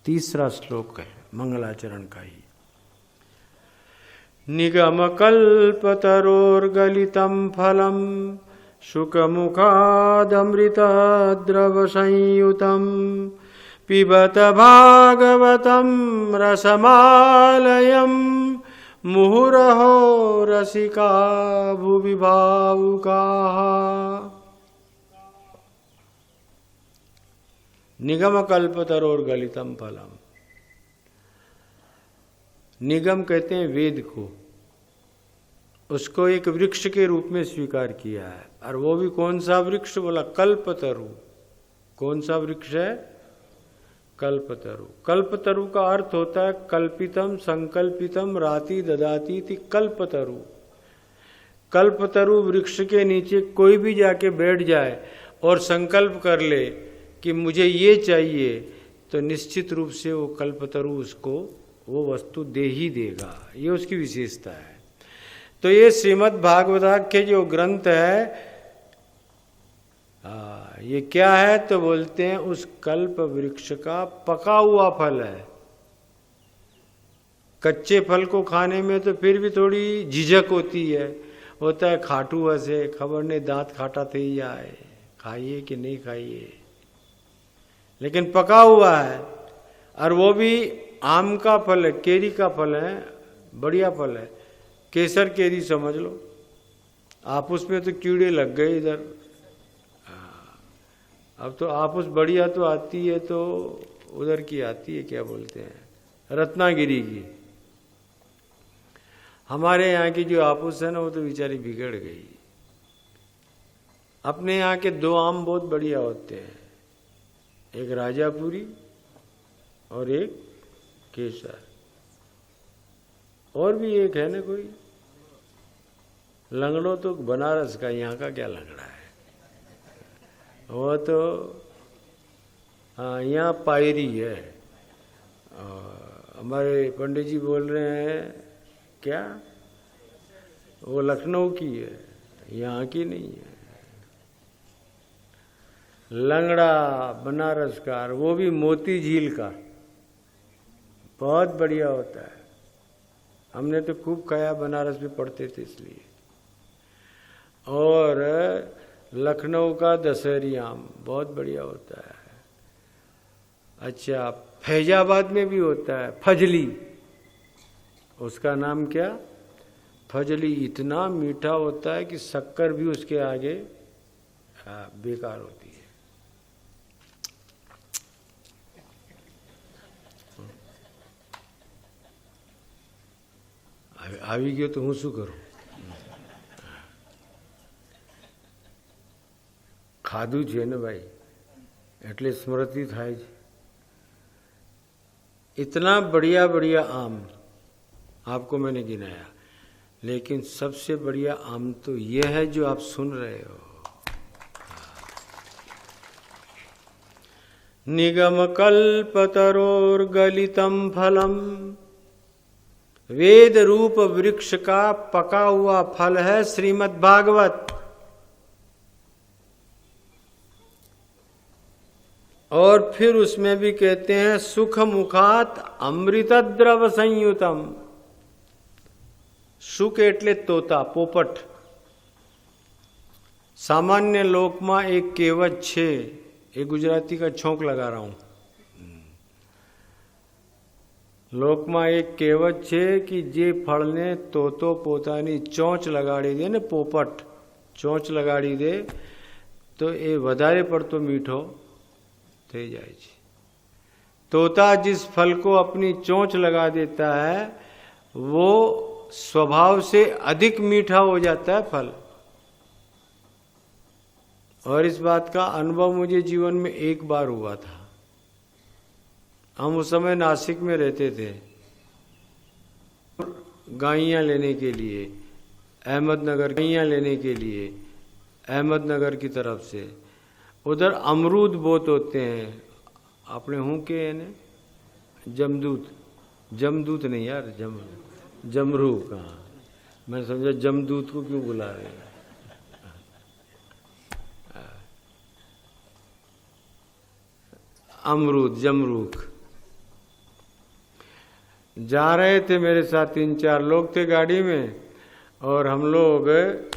तीसरा श्लोक है मंगलाचरण का ही। निगम कल्पतरोर्गलितं फलं शुकमुखादमृतद्रव संयुतं पिबत भागवतं रसमालयं मुहुरहो रसिका भुवि भावुकाः। निगम कल्पतरोर्गलितं फलम। निगम कहते हैं वेद को, उसको एक वृक्ष के रूप में स्वीकार किया है। और वो भी कौन सा वृक्ष? बोला कल्पतरु। कौन सा वृक्ष है? कल्पतरु। कल्पतरु का अर्थ होता है कल्पितम संकल्पितम राति ददाती थी कल्पतरु। कल्पतरु वृक्ष के नीचे कोई भी जाके बैठ जाए और संकल्प कर ले कि मुझे ये चाहिए, तो निश्चित रूप से वो कल्पतरु उसको वो वस्तु दे ही देगा। ये उसकी विशेषता है। तो ये श्रीमद् भागवताख्य जो ग्रंथ है, ये क्या है? तो बोलते हैं उस कल्प वृक्ष का पका हुआ फल है। कच्चे फल को खाने में तो फिर भी थोड़ी झिझक होती है, होता है खाटू हसे, खबर नहीं दांत खाटा थी जाए, खाइए कि नहीं खाइए। लेकिन पका हुआ है, और वो भी आम का फल है, केरी का फल है, बढ़िया फल है। केसर केरी समझ लो। आपस में तो कीड़े लग गए इधर। अब तो आपस बढ़िया तो आती है, तो उधर की आती है, क्या बोलते हैं, रत्नागिरी की। हमारे यहाँ की जो आपस है ना, वो तो बेचारी बिगड़ गई। अपने यहाँ के दो आम बहुत बढ़िया होते हैं, एक राजापुरी और एक केसर। और भी एक है ना कोई, लंगड़ो तो बनारस का, यहाँ का क्या लंगड़ा है वो तो। हाँ, यहाँ पायरी है। हमारे पंडित जी बोल रहे हैं क्या, वो लखनऊ की है, यहाँ की नहीं है। लंगड़ा बनारस का, वो भी मोती झील का, बहुत बढ़िया होता है। हमने तो खूब खाया, बनारस में पढ़ते थे इसलिए। और लखनऊ का दशहरी आम बहुत बढ़िया होता है। अच्छा, फैजाबाद में भी होता है फजली, उसका नाम क्या? फजली। इतना मीठा होता है कि शक्कर भी उसके आगे बेकार होती है। આવી ગયો તો હું શું કરું? ખાધું છે ને ભાઈ, એટલે સ્મૃતિ થાય છે। इतना बढ़िया बढ़िया आम आपको मैंने गिनाया, लेकिन सबसे बढ़िया आम तो ये है जो आप सुन रहे हो। निगम कल्पतरोर्गलितं फलम, वेद रूप वृक्ष का पका हुआ फल है श्रीमद् भागवत। और फिर उसमें भी कहते हैं सुख मुखात अमृत द्रव संयुतम। सुख एटले तोता, पोपट। सामान्य लोक में एक कहेवत छे, एक गुजराती का छोंक लगा रहा हूं। लोक में एक कहेवत छे कि जे फल ने तोतो पोतानी चोंच लगाड़ी दे ने, पोपट चोंच लगाड़ी दे तो ये वधारे पड़तो मीठो થઈ જાય છે। तोता जिस फल को अपनी चोंच लगा देता है वो स्वभाव से अधिक मीठा हो जाता है फल। और इस बात का अनुभव मुझे जीवन में एक बार हुआ था। हम उस समय नासिक में रहते थे, गाइयाँ लेने के लिए अहमदनगर, गाइयाँ लेने के लिए अहमदनगर की तरफ से। उधर अमरूद बहुत होते हैं। आपने हूँ के ने जमदूत, जमदूत नहीं यार, जमरू का। मैं समझा जमदूत को क्यों बुला रहे हैं। अमरूद, जमरूख, जा रहे थे मेरे साथ 3-4 लोग थे गाड़ी में, और हम लोग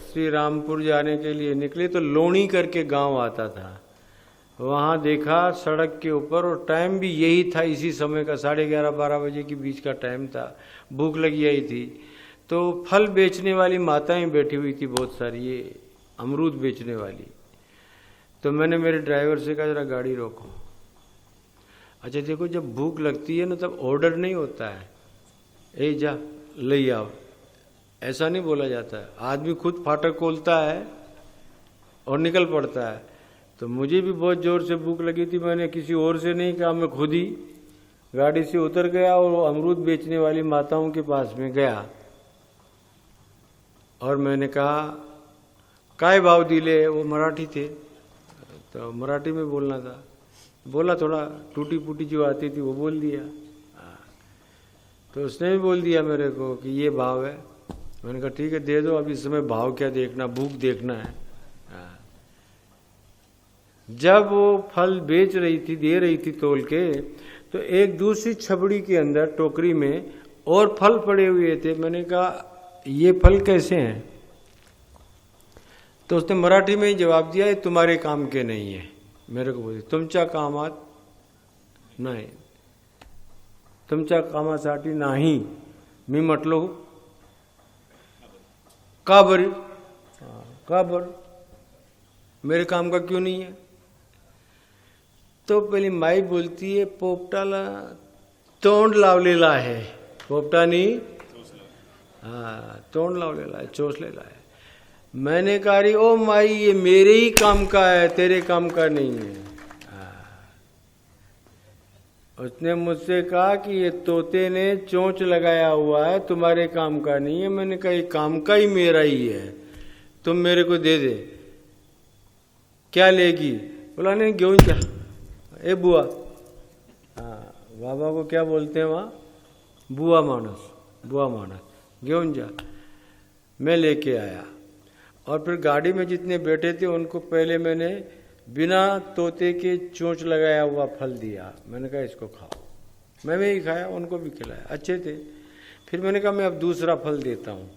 श्री रामपुर जाने के लिए निकले तो लोणी करके गांव आता था। वहाँ देखा सड़क के ऊपर, और टाइम भी यही था, इसी समय का 11:30-12 बजे के बीच का टाइम था। भूख लगी आई थी, तो फल बेचने वाली माताएं बैठी हुई थी बहुत सारी, ये अमरूद बेचने वाली। तो मैंने मेरे ड्राइवर से कहा जरा गाड़ी रोको। अच्छा देखो, जब भूख लगती है ना तब ऑर्डर नहीं होता है, ए जा ले आओ, ऐसा नहीं बोला जाता है। आदमी खुद फाटक खोलता है और निकल पड़ता है। तो मुझे भी बहुत ज़ोर से भूख लगी थी, मैंने किसी और से नहीं कहा, मैं खुद ही गाड़ी से उतर गया और वो अमरूद बेचने वाली माताओं के पास में गया और मैंने कहा काय भाव दिले। वो मराठी थे तो मराठी में बोलना था, बोला थोड़ा टूटी फूटी जो आती थी वो बोल दिया। तो उसने भी बोल दिया मेरे को कि ये भाव है। मैंने कहा ठीक है दे दो, अब इस समय भाव क्या देखना, भूख देखना है। जब वो फल बेच रही थी, दे रही थी तोल के, तो एक दूसरी छबड़ी के अंदर टोकरी में और फल पड़े हुए थे। मैंने कहा ये फल कैसे हैं? तो उसने मराठी में ही जवाब दिया, ये तुम्हारे काम के नहीं है। मेरे को बोली तुमच्या कामात नाही, तुमच्या कामासाठी नाही। मी म्हटलो का बरी, का बर, मेरे काम का क्यों नहीं है? तो पहली माई बोलती है पोपटाला तोंड लावलेला आहे, पोपटानी तोंड लावलेला है, चोचलेला है। मैंने कहा रे ओ माई ये मेरे ही काम का है, तेरे काम का नहीं है। उसने मुझसे कहा कि ये तोते ने चोंच लगाया हुआ है, तुम्हारे काम का नहीं है। मैंने कहा ये काम का ही मेरा ही है, तुम मेरे को दे दे। क्या लेगी? बोला नहीं घेऊन जा। ए बुआ, बाबा को क्या बोलते हैं वहाँ? बुआ मानस, बुआ मानस, घेऊन जा। मैं लेके आया और फिर गाड़ी में जितने बैठे थे उनको पहले मैंने बिना तोते के चोंच लगाया हुआ फल दिया। मैंने कहा इसको खाओ। मैं भी खाया, उनको भी खिलाया, अच्छे थे। फिर मैंने कहा मैं अब दूसरा फल देता हूँ,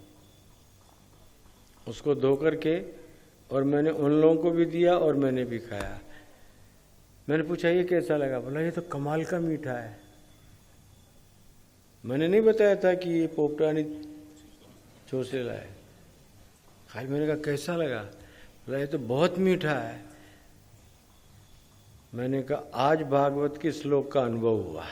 उसको धो करके, और मैंने उन लोगों को भी दिया और मैंने भी खाया। मैंने पूछा ये कैसा लगा? बोला ये तो कमाल का मीठा है। मैंने नहीं बताया था कि ये पोपटानी चोचलेला है। खाली मैंने कहा कैसा लगा? बोला ये तो बहुत मीठा है। मैंने कहा आज भागवत के श्लोक का अनुभव हुआ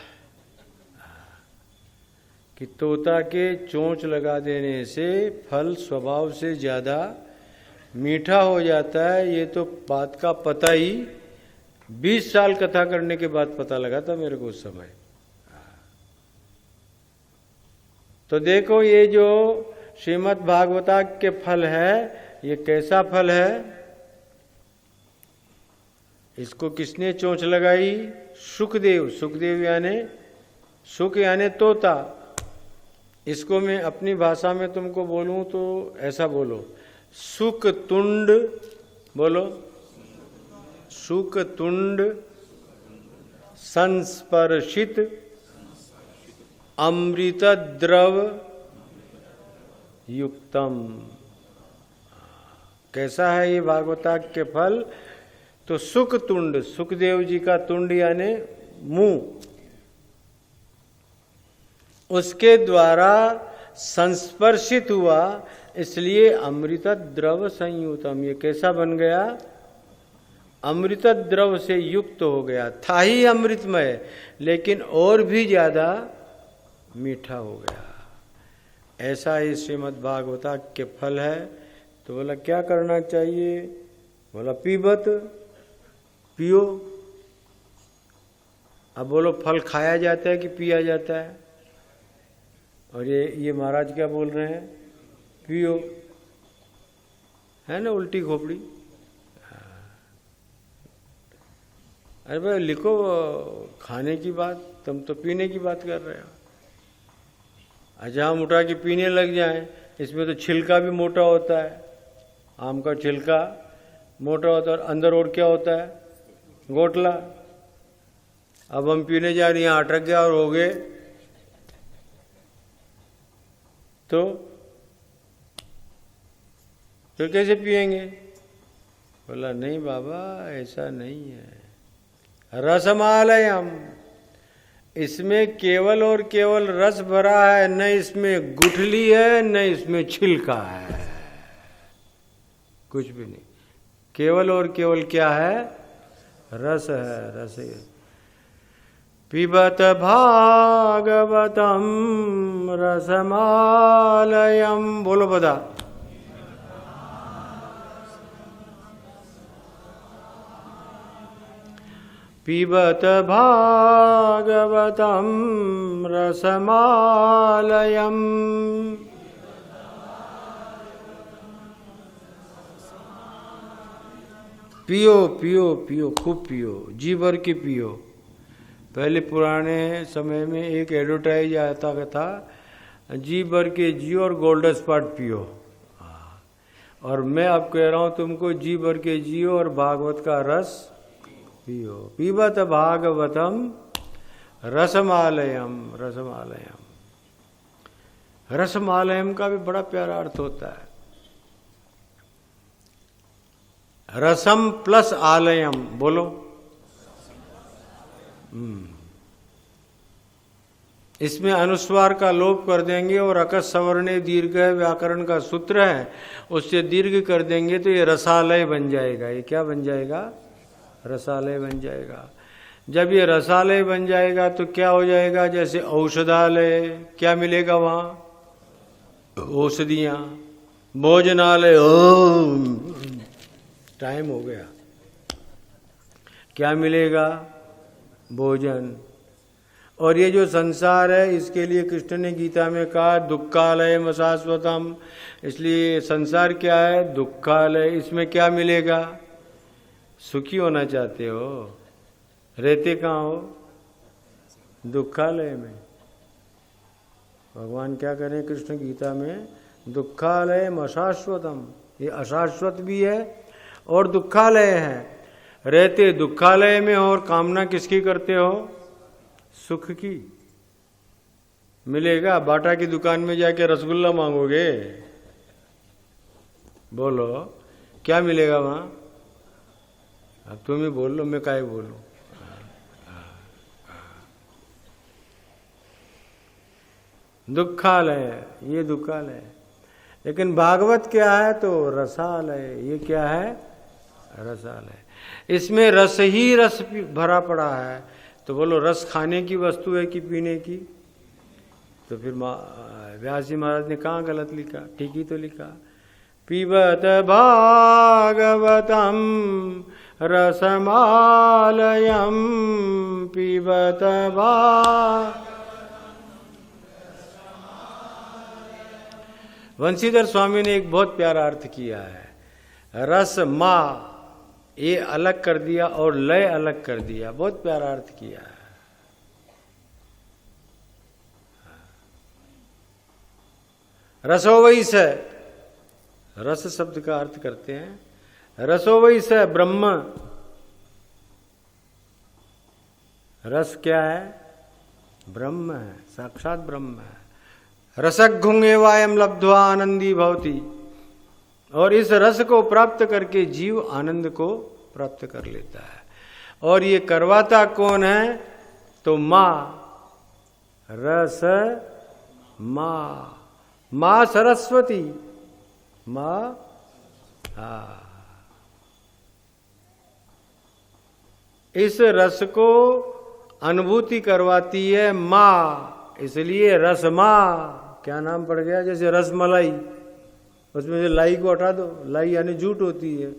कि तोता के चोंच लगा देने से फल स्वभाव से ज़्यादा मीठा हो जाता है। ये तो बात का पता ही 20 साल कथा करने के बाद पता लगा था मेरे को उस समय। तो देखो ये जो श्रीमद् भागवता के फल है, ये कैसा फल है? इसको किसने चोंच लगाई? सुखदेव। सुखदेव यानी सुख यानी तोता। इसको मैं अपनी भाषा में तुमको बोलूं तो ऐसा बोलो, सुख तुंड, बोलो सुख तुंड संस्पर्शित अमृत द्रव युक्तम। कैसा है ये भागवता के फल? तो सुख तुंड, सुखदेव जी का तुंड यानी मुंह, उसके द्वारा संस्पर्शित हुआ, इसलिए अमृत द्रव संयुतम। ये कैसा बन गया? अमृत द्रव से युक्त हो गया। था ही अमृतमय लेकिन और भी ज्यादा मीठा हो गया। ऐसा ही श्रीमद् भागवता के फल है। तो बोला क्या करना चाहिए? बोला पीबत, पियो। अब बोलो फल खाया जाता है कि पिया जाता है? और ये महाराज क्या बोल रहे हैं? पियो, है ना उल्टी खोपड़ी। अरे भाई लिखो खाने की बात, तुम तो पीने की बात कर रहे हो। अच्छा हम उठा के पीने लग जाएं, इसमें तो छिलका भी मोटा होता है। आम का छिलका मोटा होता है और अंदर और क्या होता है? गोटला। अब हम पीने जा रहे हैं, यहाँ अटक गया और हो गए तो फिर कैसे पिएंगे? बोला नहीं बाबा, ऐसा नहीं है। रसमालयम, इसमें केवल और केवल रस भरा है, न इसमें गुठली है न इसमें छिलका है, कुछ भी नहीं। केवल और केवल क्या है? रस है, रस है। पिबत भागवतम रसमालयम, बोलो बता। पिबत भागवतम रसमालयम। पियो पियो पियो, खूब पियो, जी भर के पियो। पहले पुराने समय में एक एडवर्टाइज आता था, जी भर के जियो और गोल्ड स्पॉट पियो। और मैं अब कह रहा हूं तुमको, जी भर के जियो और भागवत का रस पियो। पिबत भागवतम रसमालयम, रसमालयम। रसमालयम का भी बड़ा प्यारा अर्थ होता है। रसम प्लस आलयम, बोलो। इसमें अनुस्वार का लोप कर देंगे और अकस सवर्णे दीर्घ व्याकरण का सूत्र है, उससे दीर्घ कर देंगे तो ये रसालय बन जाएगा। ये क्या बन जाएगा? रसालय बन जाएगा। जब ये रसालय बन जाएगा तो क्या हो जाएगा? जैसे औषधालय, क्या मिलेगा वहां? औषधियां। भोजनालय, टाइम हो गया, क्या मिलेगा? भोजन। और ये जो संसार है, इसके लिए कृष्ण ने गीता में कहा दुक्खालय शाश्वतम। इसलिए संसार क्या है? दुक्खालय। इसमें क्या मिलेगा? सुखी होना चाहते हो, रहते कहाँ हो? दुक्खालय में। भगवान क्या करें कृष्ण गीता में? दुक्खालय अशाश्वतम। ये अशाश्वत भी है और दुक्खालय है। रहते दुक्खालय में हो और कामना किसकी करते हो? सुख की। मिलेगा? बाटा की दुकान में जाके रसगुल्ला मांगोगे? बोलो, क्या मिलेगा वहां? अब तुम ही बोल लो, मैं काहे बोलूं? दुखालय, ये दुखालय। लेकिन भागवत क्या है? तो रसालय। ये क्या है? रसालय। इसमें रस ही रस भरा पड़ा है। तो बोलो, रस खाने की वस्तु है कि पीने की? तो फिर व्यास जी महाराज ने कहाँ गलत लिखा? ठीक ही तो लिखा। पिबत भागवतम रसमालयम, पिबत वंशीधर स्वामी ने एक बहुत प्यारा अर्थ किया है। रस मा, ये अलग कर दिया और लय अलग कर दिया, बहुत प्यारा अर्थ किया है। रसो वही स, रस शब्द का अर्थ करते हैं रसो वही स ब्रह्म। रस क्या है? ब्रह्म है, साक्षात ब्रह्म है। रसघुंगेवायम लब्ध्वा आनंदी भवति। और इस रस को प्राप्त करके जीव आनंद को प्राप्त कर लेता है। और ये करवाता कौन है? तो माँ, रस माँ, माँ सरस्वती, माँ। इस रस को अनुभूति करवाती है माँ, इसलिए रस माँ। क्या नाम पड़ गया? जैसे रसमलाई, उसमें से लाई को हटा दो, लाई यानी झूठ होती है,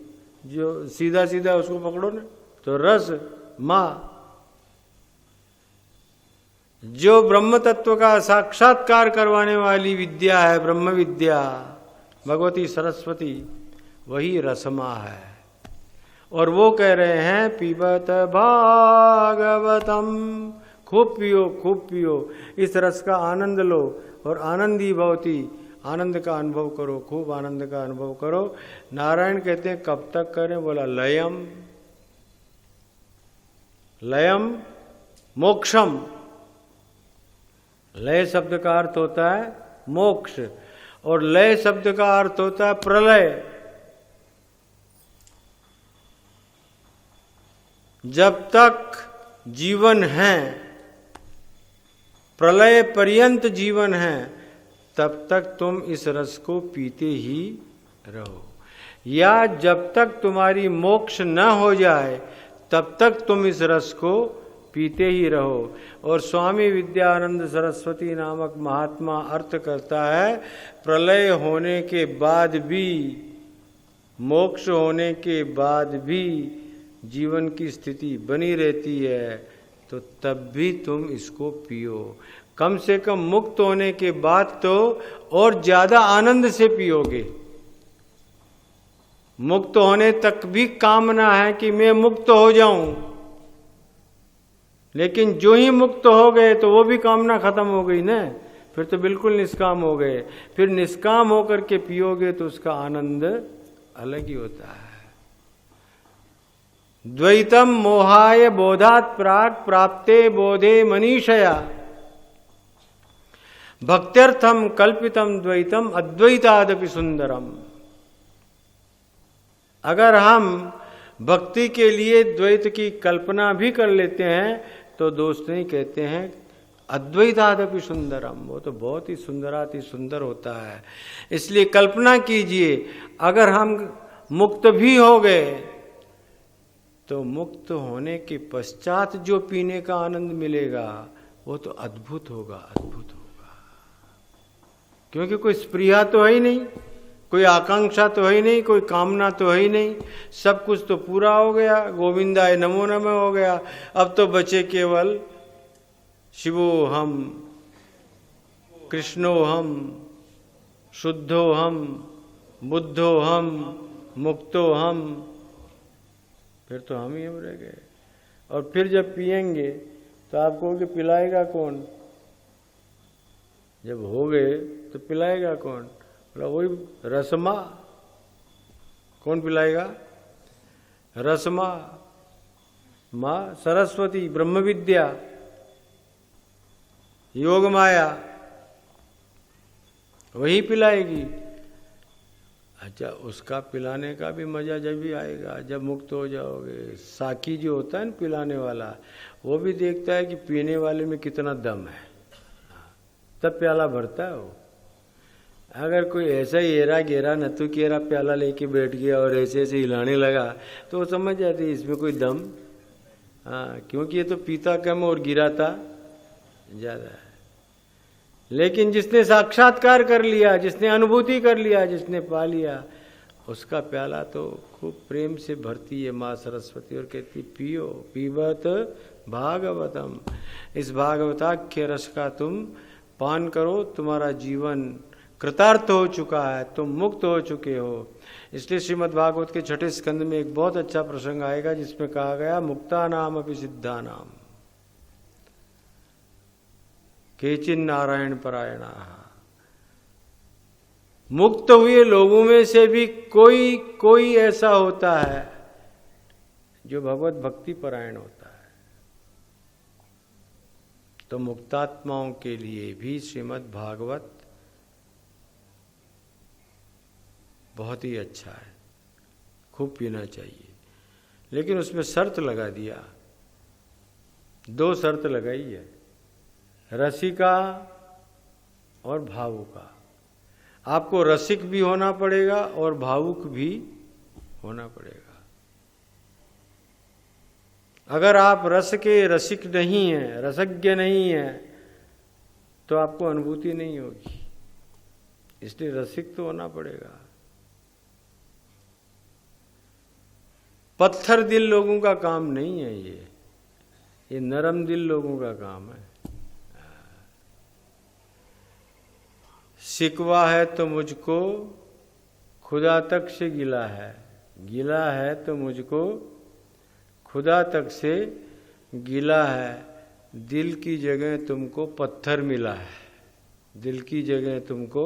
जो सीधा सीधा उसको पकड़ो ना, तो रस माँ। जो ब्रह्म तत्व का साक्षात्कार करवाने वाली विद्या है, ब्रह्म विद्या, भगवती सरस्वती, वही रसमा है। और वो कह रहे हैं पीबत भागवतम, खूब पियो, खूब पियो, इस रस का आनंद लो और आनंदी भवती, आनंद का अनुभव करो, खूब आनंद का अनुभव करो। नारायण कहते हैं कब तक करें? बोला लयम, लयम मोक्षम। लय शब्द का अर्थ होता है मोक्ष। और लय शब्द का अर्थ होता है प्रलय। जब तक जीवन है, प्रलय पर्यंत जीवन है, तब तक तुम इस रस को पीते ही रहो, या जब तक तुम्हारी मोक्ष न हो जाए तब तक तुम इस रस को पीते ही रहो। और स्वामी विद्यानंद सरस्वती नामक महात्मा अर्थ करता है, प्रलय होने के बाद भी, मोक्ष होने के बाद भी जीवन की स्थिति बनी रहती है, तो तब भी तुम इसको पियो। कम से कम मुक्त होने के बाद तो और ज्यादा आनंद से पियोगे। मुक्त होने तक भी कामना है कि मैं मुक्त हो जाऊं, लेकिन जो ही मुक्त हो गए तो वो भी कामना खत्म हो गई ना, फिर तो बिल्कुल निष्काम हो गए। फिर निष्काम होकर के पियोगे तो उसका आनंद अलग ही होता है। द्वैतम मोहाय बोधात प्राक प्राप्ते बोधे मनीषया भक्त्यर्थम कल्पितम द्वैतम अद्वैतादपि सुंदरम। अगर हम भक्ति के लिए द्वैत की कल्पना भी कर लेते हैं तो दोस्त नहीं कहते हैं अद्वैतादपि सुंदरम, वो तो बहुत ही सुंदराति सुंदर होता है। इसलिए कल्पना कीजिए, अगर हम मुक्त भी हो गए तो मुक्त होने के पश्चात जो पीने का आनंद मिलेगा वो तो अद्भुत होगा, अद्भुत होगा। क्योंकि कोई स्पृहा तो है ही नहीं, कोई आकांक्षा तो है ही नहीं, कोई कामना तो है ही नहीं, सब कुछ तो पूरा हो गया, गोविंदाय नमो नमः हो गया। अब तो बचे केवल शिवो हम, कृष्णो हम, शुद्धो हम, बुद्धो हम, मुक्तो हम, फिर तो हम ही हम रह गए। और फिर जब पिएंगे तो आप कहोगे पिलाएगा कौन? जब हो गए तो पिलाएगा कौन? बोला वही रसमा। कौन पिलाएगा? रसमा, माँ सरस्वती, ब्रह्म विद्या, योग माया, वही पिलाएगी। अच्छा, उसका पिलाने का भी मजा जब भी आएगा जब मुक्त हो जाओगे। साकी जो होता है ना पिलाने वाला, वो भी देखता है कि पीने वाले में कितना दम है, तब प्याला भरता है वो। अगर कोई ऐसा ही हेरा गेरा नतु केरा प्याला लेके बैठ गया और ऐसे ऐसे हिलाने लगा तो वो समझ जाती इसमें कोई दम, हाँ, क्योंकि ये तो पीता कम और गिराता ज्यादा है। लेकिन जिसने साक्षात्कार कर लिया, जिसने अनुभूति कर लिया, जिसने पा लिया, उसका प्याला तो खूब प्रेम से भरती है माँ सरस्वती और कहती पियो पीबत भागवतम। इस भागवताख्य रस का तुम पान करो, तुम्हारा जीवन कृतार्थ हो चुका है, तुम मुक्त हो चुके हो। इसलिए श्रीमद् भागवत के 6ठे स्कंद में एक बहुत अच्छा प्रसंग आएगा जिसमें कहा गया मुक्ता नाम अपि सिद्धा नाम केचिन नारायण परायणा। मुक्त हुए लोगों में से भी कोई ऐसा होता है जो भगवत भक्ति परायण होता है। तो मुक्तात्माओं के लिए भी श्रीमद् भागवत बहुत ही अच्छा है, खूब पीना चाहिए। लेकिन उसमें शर्त लगा दिया, 2 शर्त लगाई है, रसिका और भावुका। आपको रसिक भी होना पड़ेगा और भावुक भी होना पड़ेगा। अगर आप रस के रसिक नहीं हैं, रसज्ञ नहीं हैं, तो आपको अनुभूति नहीं होगी। इसलिए रसिक तो होना पड़ेगा। पत्थर दिल लोगों का काम नहीं है ये नरम दिल लोगों का काम है। शिकवा है तो मुझको खुदा तक से गिला है, गिला है तो मुझको खुदा तक से गिला है। दिल की जगह तुमको पत्थर मिला है, दिल की जगह तुमको।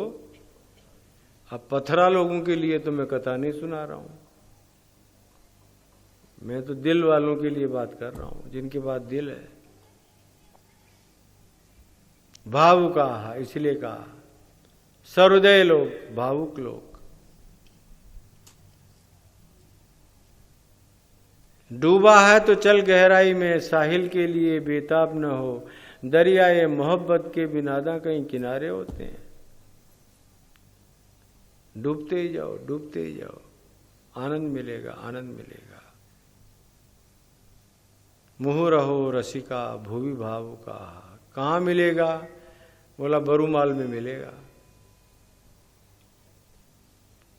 अब पत्थरा लोगों के लिए तो मैं कथा नहीं सुना रहा हूं, मैं तो दिल वालों के लिए बात कर रहा हूं, जिनके पास दिल है। भाव कहा, इसलिए कहा सहृदय लोग, भावुक लोग। डूबा है तो चल गहराई में, साहिल के लिए बेताब न हो, दरियाए मोहब्बत के बिनादा कहीं किनारे होते हैं। डूबते ही जाओ, डूबते ही जाओ, आनंद मिलेगा, आनंद मिलेगा। मुँह रहो रसिका भुवि भावुका, कहाँ मिलेगा? बोला बरूमाल में मिलेगा।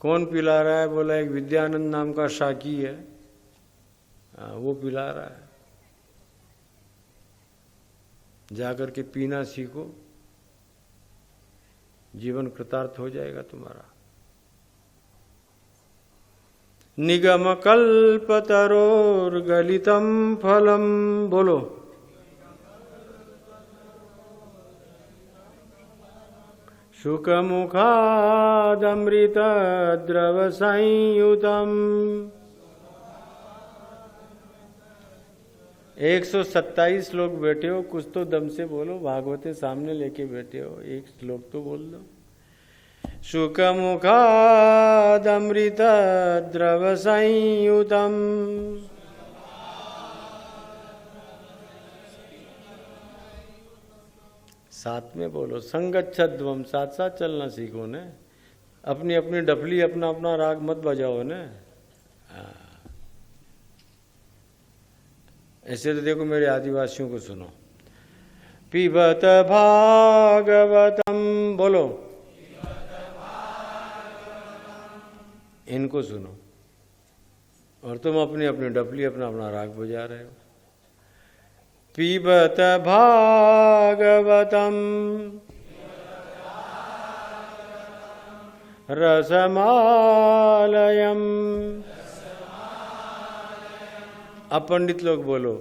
कौन पिला रहा है? बोला एक विद्यानंद नाम का शाकी है, वो पिला रहा है। जाकर के पीना सीखो, जीवन कृतार्थ हो जाएगा तुम्हारा। निगम कल्पतरोर गलितम फलम, बोलो। शुकमुखादमृत द्रव संयुतम। 127 लोग बैठे हो, कुछ तो दम से बोलो, भागवते सामने लेके बैठे हो, एक श्लोक तो बोल दो। शुकमुखादमृत द्रव संयुतम। साथ में बोलो, संगच्छध्वम, साथ साथ चलना सीखो ने। अपनी अपनी डफली, अपना अपना राग मत बजाओ ने। ऐसे तो देखो मेरे आदिवासियों को सुनो। पिबत भागवतम, बोलो। इनको सुनो, और तुम अपनी अपनी डफली, अपना अपना राग बजा रहे हो। पिबत भागवतम रसमालयम। अब पंडित लोग बोलो,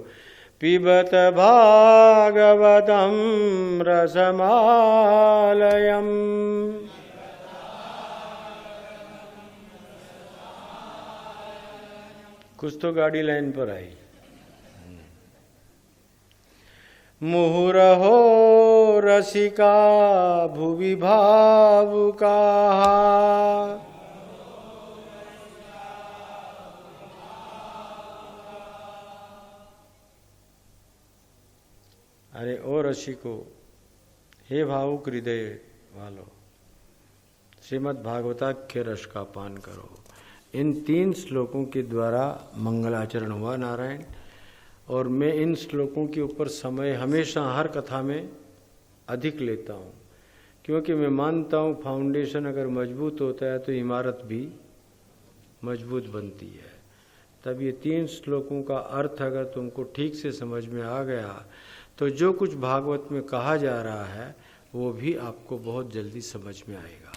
पिबत भागवतम रसमालयम। कुछ तो गाड़ी लाइन पर आई। मुहुरहो रसिका भुवि भावुका। अरे ओ रसिको, हे भावुक हृदय वालो, श्रीमद् भागवताख्य रस का पान करो। इन 3 श्लोकों के द्वारा मंगलाचरण हुआ नारायण। और मैं इन श्लोकों के ऊपर समय हमेशा हर कथा में अधिक लेता हूँ, क्योंकि मैं मानता हूँ फाउंडेशन अगर मजबूत होता है तो इमारत भी मजबूत बनती है। तब ये 3 श्लोकों का अर्थ अगर तुमको ठीक से समझ में आ गया तो जो कुछ भागवत में कहा जा रहा है वो भी आपको बहुत जल्दी समझ में आएगा।